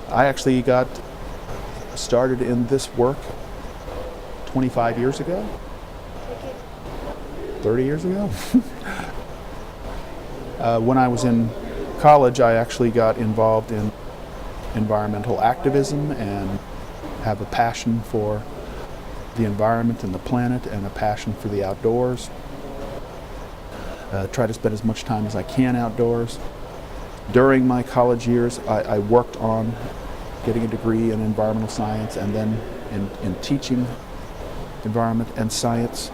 I actually got started in this work 25 years ago, 30 years ago. When I was in college, I actually got involved in environmental activism and have a passion for the environment and the planet and a passion for the outdoors. Try to spend as much time as I can outdoors. During my college years, I worked on getting a degree in environmental science and then in teaching environment and science.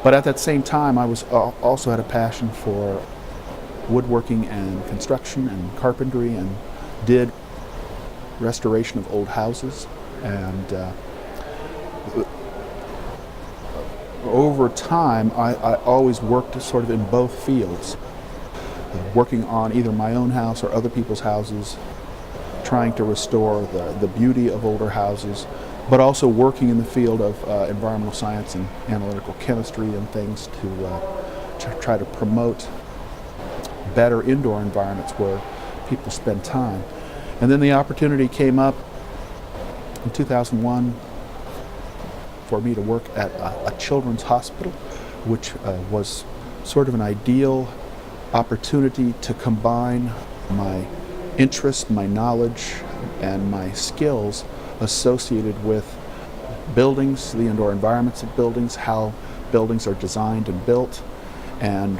But at that same time, I was also had a passion for woodworking and construction and carpentry, and did restoration of old houses. And over time, I always worked sort of in both fields, working on either my own house or other people's houses, trying to restore the beauty of older houses, but also working in the field of environmental science and analytical chemistry and things to try to promote better indoor environments where people spend time. And then the opportunity came up in 2001 for me to work at a children's hospital, which was sort of an ideal opportunity to combine my interest, my knowledge, and my skills associated with buildings, the indoor environments of buildings, how buildings are designed and built, and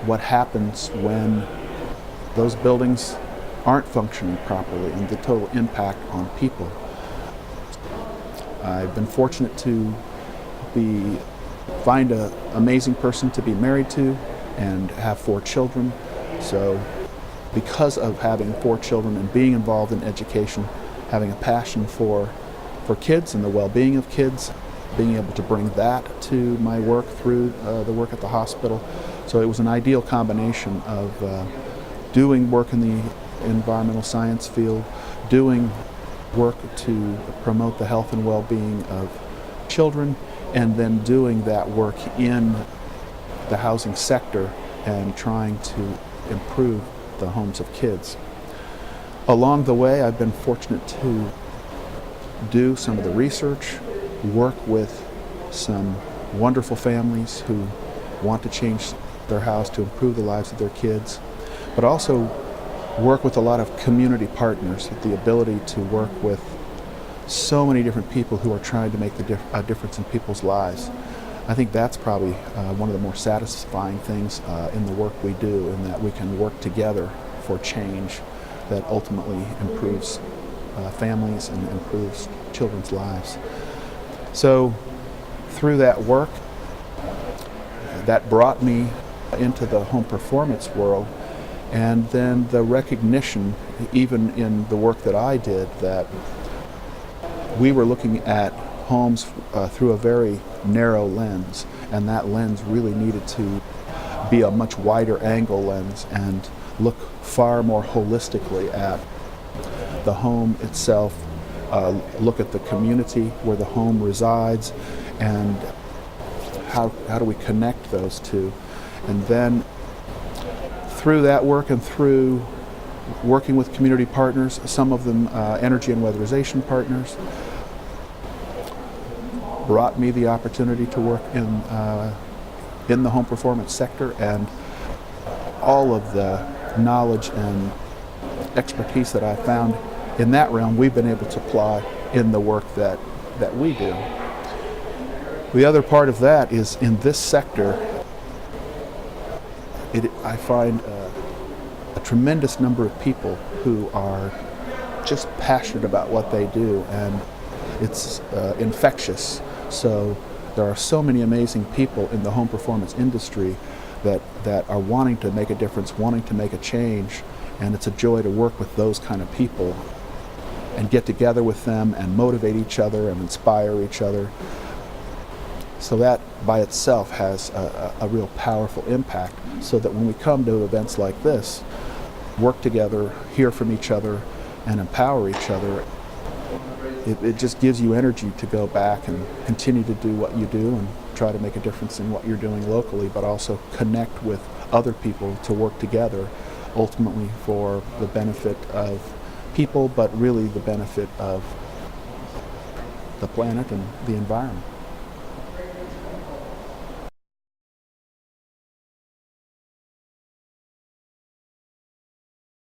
what happens when those buildings aren't functioning properly, and the total impact on people. I've been fortunate to find an amazing person to be married to and have 4 children. So because of having 4 children and being involved in education, having a passion for kids and the well-being of kids, being able to bring that to my work through the work at the hospital. So it was an ideal combination of doing work in the environmental science field, doing work to promote the health and well-being of children, and then doing that work in the housing sector and trying to improve the homes of kids. Along the way, I've been fortunate to do some of the research, work with some wonderful families who want to change their house to improve the lives of their kids, but also work with a lot of community partners, with the ability to work with so many different people who are trying to make a difference in people's lives. I think that's probably one of the more satisfying things in the work we do, in that we can work together for change that ultimately improves families and improves children's lives. So through that work, that brought me into the home performance world, and then the recognition, even in the work that I did, that we were looking at homes through a very narrow lens, and that lens really needed to be a much wider angle lens and look far more holistically at the home itself, look at the community where the home resides, and how do we connect those two. And then through that work and through working with community partners, some of them energy and weatherization partners, brought me the opportunity to work in the home performance sector, and all of the knowledge and expertise that I found in that realm we've been able to apply in the work that we do. The other part of that is in this sector, I find a tremendous number of people who are just passionate about what they do, and it's infectious. So there are so many amazing people in the home performance industry that are wanting to make a difference, wanting to make a change, and it's a joy to work with those kind of people and get together with them and motivate each other and inspire each other. So that by itself has a real powerful impact, so that when we come to events like this, work together, hear from each other, and empower each other, it just gives you energy to go back and continue to do what you do and try to make a difference in what you're doing locally, but also connect with other people to work together ultimately for the benefit of people, but really the benefit of the planet and the environment.